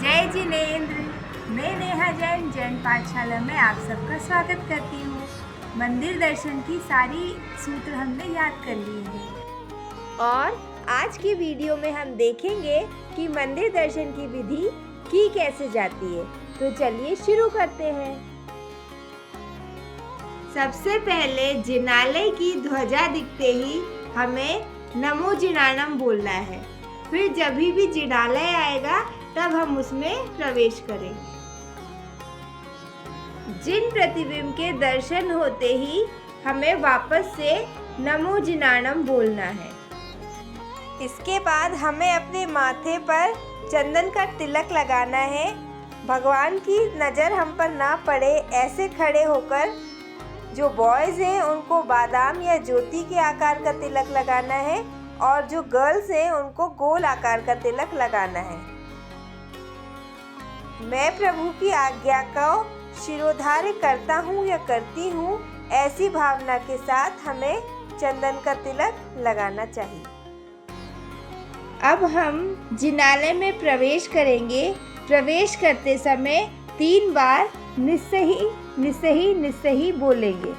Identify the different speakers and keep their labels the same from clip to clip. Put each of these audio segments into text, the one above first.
Speaker 1: जय जिनेंद्र। मैं नेहा जैन जैन पाठशाला में आप सबका स्वागत करती हूँ। मंदिर दर्शन की सारी सूत्र हमने याद कर लिए हैं और आज की वीडियो में हम देखेंगे कि मंदिर दर्शन की विधि की कैसे जाती है। तो चलिए शुरू करते हैं। सबसे पहले जिनालय की ध्वजा दिखते ही हमें नमो जिनानम बोलना है। फिर जब भी जिनालय आएगा तब हम उसमें प्रवेश करेंगे। जिन प्रतिबिंब के दर्शन होते ही हमें वापस से नमो जिनानम बोलना है। इसके बाद हमें अपने माथे पर चंदन का तिलक लगाना है। भगवान की नज़र हम पर ना पड़े ऐसे खड़े होकर जो बॉयज़ हैं उनको बादाम या ज्योति के आकार का तिलक लगाना है और जो गर्ल्स हैं उनको गोल आकार का तिलक लगाना है। मैं प्रभु की आज्ञा को शिरोधार्य करता हूँ या करती हूँ, ऐसी भावना के साथ हमें चंदन का तिलक लगाना चाहिए। अब हम जिनालय में प्रवेश करेंगे। प्रवेश करते समय 3 बार निस्सही निस्सही निस्सही बोलेंगे।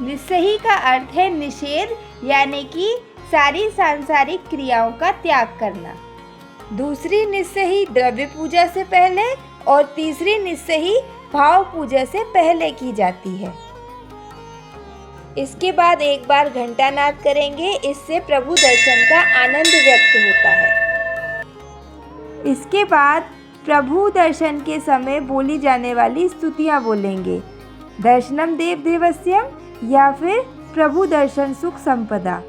Speaker 1: निस्सही का अर्थ है निषेध, यानी कि सारी सांसारिक क्रियाओं का त्याग करना। दूसरी निस्सही द्रव्य पूजा से पहले और तीसरी निस्सही भाव पूजा से पहले की जाती है। इसके बाद एक बार घंटानाद करेंगे, इससे प्रभु दर्शन का आनंद व्यक्त होता है। इसके बाद प्रभु दर्शन के समय बोली जाने वाली स्तुतियाँ बोलेंगे। दर्शनम देव देवस्यम या फिर प्रभु दर्शन सुख संपदा।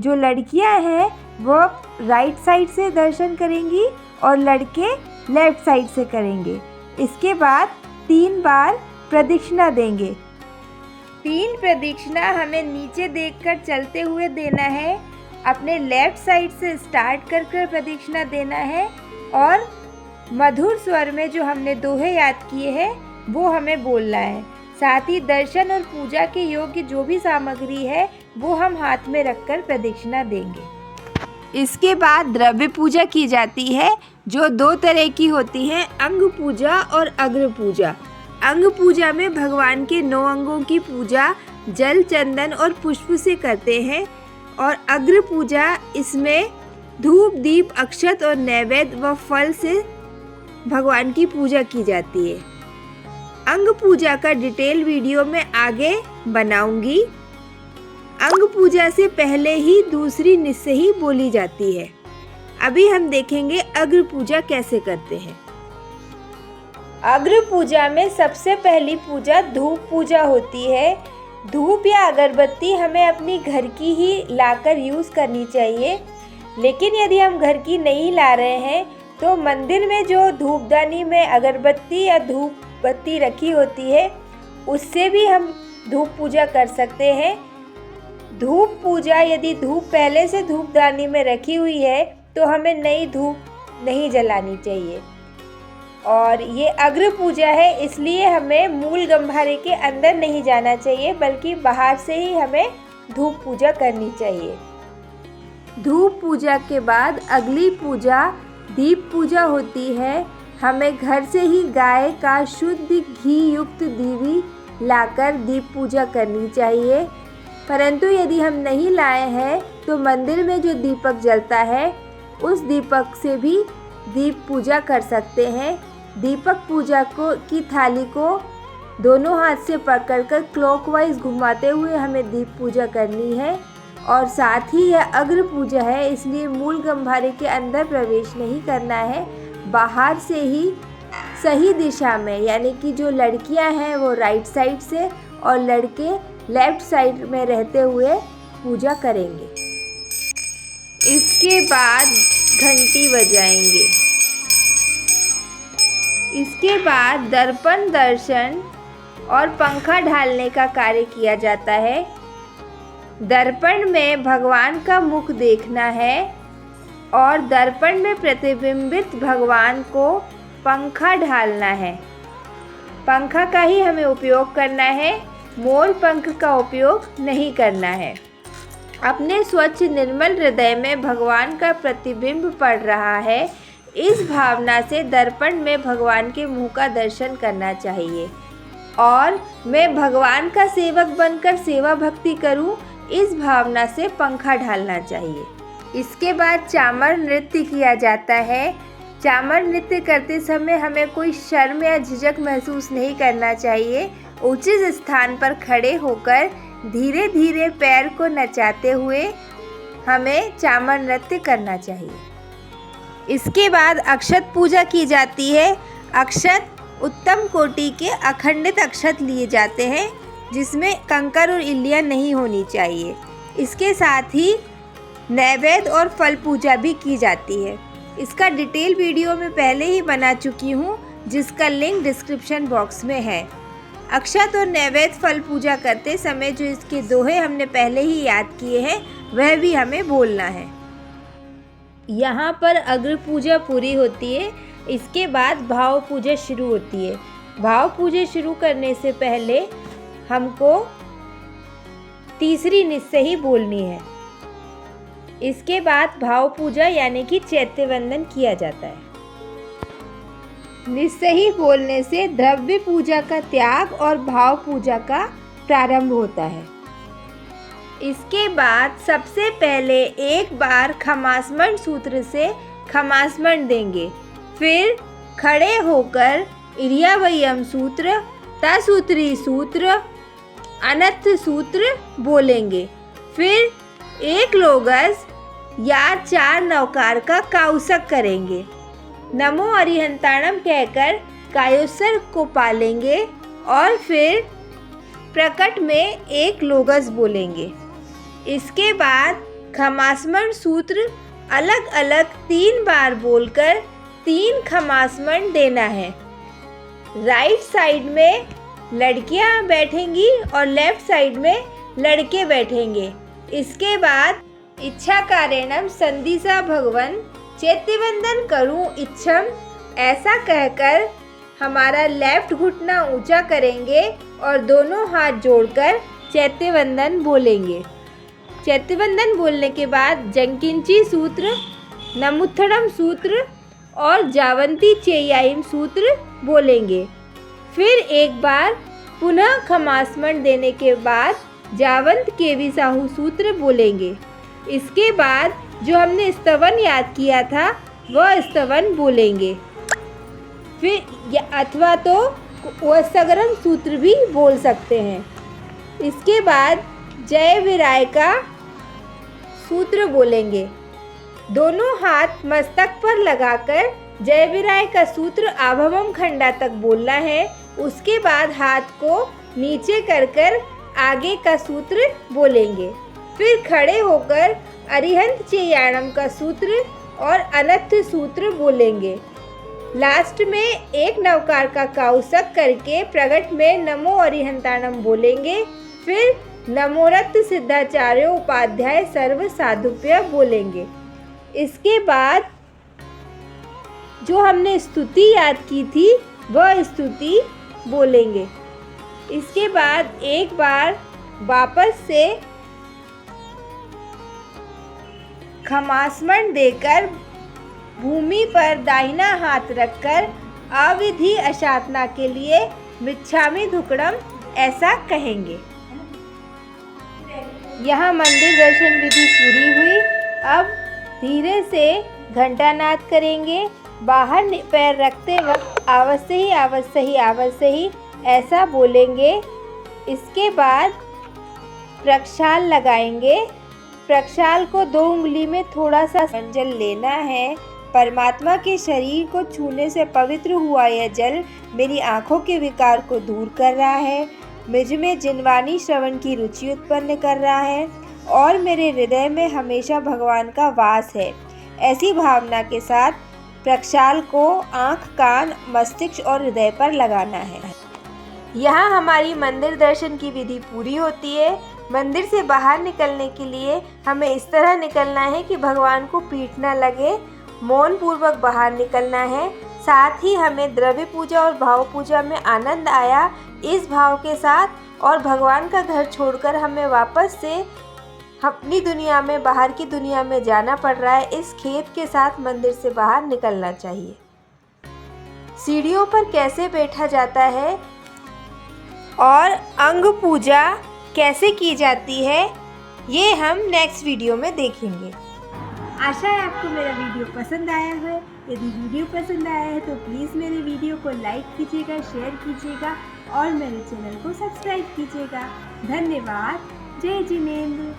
Speaker 1: जो लड़कियां हैं वो राइट साइड से दर्शन करेंगी और लड़के लेफ्ट साइड से करेंगे। इसके बाद 3 बार प्रदक्षिणा देंगे। 3 प्रदक्षिणा हमें नीचे देखकर चलते हुए देना है। अपने लेफ्ट साइड से स्टार्ट कर प्रदक्षिणा देना है और मधुर स्वर में जो हमने दोहे याद किए हैं वो हमें बोलना है। साथ ही दर्शन और पूजा के योग्य जो भी सामग्री है वो हम हाथ में रखकर प्रदक्षिणा देंगे। इसके बाद द्रव्य पूजा की जाती है, जो 2 तरह की होती है, अंग पूजा और अग्र पूजा। अंग पूजा में भगवान के 9 अंगों की पूजा जल, चंदन और पुष्प से करते हैं और अग्र पूजा इसमें धूप, दीप, अक्षत और नैवेद्य व फल से भगवान की पूजा की जाती है। अंग पूजा का डिटेल वीडियो मैं आगे बनाऊंगी। अंग पूजा से पहले ही दूसरी निस्सही बोली जाती है। अभी हम देखेंगे अग्र पूजा कैसे करते हैं। अग्र पूजा में सबसे पहली पूजा धूप पूजा होती है। धूप या अगरबत्ती हमें अपनी घर की ही लाकर यूज़ करनी चाहिए, लेकिन यदि हम घर की नहीं ला रहे हैं तो मंदिर में जो धूपदानी में अगरबत्ती या धूप बत्ती रखी होती है उससे भी हम धूप पूजा कर सकते हैं। धूप पूजा, यदि धूप पहले से धूपदानी में रखी हुई है तो हमें नई धूप नहीं जलानी चाहिए। और ये अग्र पूजा है, इसलिए हमें मूल गंभारे के अंदर नहीं जाना चाहिए, बल्कि बाहर से ही हमें धूप पूजा करनी चाहिए। धूप पूजा के बाद अगली पूजा दीप पूजा होती है। हमें घर से ही गाय का शुद्ध घी युक्त दीवी लाकर दीप पूजा करनी चाहिए, परंतु यदि हम नहीं लाए हैं तो मंदिर में जो दीपक जलता है उस दीपक से भी दीप पूजा कर सकते हैं। दीपक पूजा की थाली को दोनों हाथ से पकड़कर क्लॉकवाइज घुमाते हुए हमें दीप पूजा करनी है। और साथ ही यह अग्र पूजा है, इसलिए मूल गंभारे के अंदर प्रवेश नहीं करना है, बाहर से ही सही दिशा में, यानी कि जो लड़कियां हैं वो राइट साइड से और लड़के लेफ्ट साइड में रहते हुए पूजा करेंगे। इसके बाद घंटी बजाएंगे। इसके बाद दर्पण दर्शन और पंखा ढालने का कार्य किया जाता है। दर्पण में भगवान का मुख देखना है और दर्पण में प्रतिबिंबित भगवान को पंखा ढालना है। पंखा का ही हमें उपयोग करना है, मोर पंख का उपयोग नहीं करना है। अपने स्वच्छ निर्मल हृदय में भगवान का प्रतिबिंब पड़ रहा है, इस भावना से दर्पण में भगवान के मुंह का दर्शन करना चाहिए और मैं भगवान का सेवक बनकर सेवा भक्ति करूं, इस भावना से पंखा ढालना चाहिए। इसके बाद चामर नृत्य किया जाता है। चामर नृत्य करते समय हमें कोई शर्म या झिझक महसूस नहीं करना चाहिए। उचित स्थान पर खड़े होकर धीरे धीरे पैर को नचाते हुए हमें चामर नृत्य करना चाहिए। इसके बाद अक्षत पूजा की जाती है। अक्षत उत्तम कोटि के अखंडित अक्षत लिए जाते हैं जिसमें कंकर और इल्लियाँ नहीं होनी चाहिए। इसके साथ ही नैवेद्य और फल पूजा भी की जाती है। इसका डिटेल वीडियो मैं पहले ही बना चुकी हूँ जिसका लिंक डिस्क्रिप्शन बॉक्स में है। अक्षत और नैवेद्य फल पूजा करते समय जो इसके दोहे हमने पहले ही याद किए हैं वह भी हमें बोलना है। यहाँ पर अग्र पूजा पूरी होती है। इसके बाद भाव पूजा शुरू होती है। भाव पूजा शुरू करने से पहले हमको तीसरी निस्सही बोलनी है। इसके बाद भाव पूजा यानी कि चैत्य वंदन किया जाता है। निस्सही बोलने से द्रव्य पूजा का त्याग और भाव पूजा का प्रारंभ होता है। इसके बाद सबसे पहले एक बार खमासमण सूत्र से खमासमण देंगे। फिर खड़े होकर इरियावयम सूत्र, तसूत्री सूत्र, अनर्थ सूत्र बोलेंगे। फिर एक लोगस या 4 नवकार का काउसक करेंगे। नमो अरिहंताणम कहकर कायोत्सर्ग को पालेंगे और फिर प्रकट में एक लोगस बोलेंगे। इसके बाद खमासमण सूत्र अलग अलग 3 बार बोलकर 3 खमासमण देना है। राइट साइड में लड़कियां बैठेंगी और लेफ्ट साइड में लड़के बैठेंगे। इसके बाद इच्छा कारणम संदिशा भगवन चैत्यवंदन करूं इच्छम, ऐसा कहकर हमारा लेफ्ट घुटना ऊंचा करेंगे और दोनों हाथ जोड़कर चैत्यवंदन बोलेंगे। चैत्यवंदन बोलने के बाद जंकिंची सूत्र, नमुत्थड़म सूत्र और जावंती चेयाइम सूत्र बोलेंगे। फिर एक बार पुनः खमासमण देने के बाद जावंत केवी साहू सूत्र बोलेंगे। इसके बाद जो हमने स्तवन याद किया था वह स्तवन बोलेंगे। फिर अथवा तो वह सगरम सूत्र भी बोल सकते हैं। इसके बाद जय विराय का सूत्र बोलेंगे। दोनों हाथ मस्तक पर लगाकर जय विराय का सूत्र आभवम खंडा तक बोलना है। उसके बाद हाथ को नीचे कर आगे का सूत्र बोलेंगे। फिर खड़े होकर अरिहंत चेयाणम का सूत्र और अनर्थ सूत्र बोलेंगे। लास्ट में एक नवकार का काउसक करके प्रगट में नमो अरिहंताणम बोलेंगे। फिर नमोरत्त सिद्धाचार्य उपाध्याय सर्व साधुप्य बोलेंगे। इसके बाद जो हमने स्तुति याद की थी वह स्तुति बोलेंगे। इसके बाद एक बार वापस से खमासमण देकर भूमि पर दाहिना हाथ रखकर अविधि अशातना के लिए मिच्छामि धुक्कडम ऐसा कहेंगे। यहाँ मंदिर दर्शन विधि पूरी हुई। अब धीरे से घंटानाद करेंगे। बाहर पैर रखते वक्त अवश्य ही अवश्य ही अवश्य ही ऐसा बोलेंगे। इसके बाद प्रक्षाल लगाएंगे। प्रक्षाल को 2 उंगली में थोड़ा सा जल लेना है। परमात्मा के शरीर को छूने से पवित्र हुआ यह जल मेरी आँखों के विकार को दूर कर रहा है, मुझ में जिनवानी श्रवण की रुचि उत्पन्न कर रहा है और मेरे हृदय में हमेशा भगवान का वास है। ऐसी भावना के साथ प्रक्षाल को आँख, कान, मस्तिष्क और हृदय पर लगाना है। यहाँ हमारी मंदिर दर्शन की विधि पूरी होती है। मंदिर से बाहर निकलने के लिए हमें इस तरह निकलना है कि भगवान को पीठ न लगे, मौन पूर्वक बाहर निकलना है। साथ ही हमें द्रव्य पूजा और भाव पूजा में आनंद आया, इस भाव के साथ और भगवान का घर छोड़कर हमें वापस से अपनी दुनिया में बाहर की दुनिया में जाना पड़ रहा है, इस खेत के साथ मंदिर से बाहर निकलना चाहिए। सीढ़ियों पर कैसे बैठा जाता है और अंग पूजा कैसे की जाती है, ये हम नेक्स्ट वीडियो में देखेंगे। आशा है आपको मेरा वीडियो पसंद आया है। यदि वीडियो पसंद आया है तो प्लीज़ मेरे वीडियो को लाइक कीजिएगा, शेयर कीजिएगा और मेरे चैनल को सब्सक्राइब कीजिएगा। धन्यवाद। जय जिनेंद्र।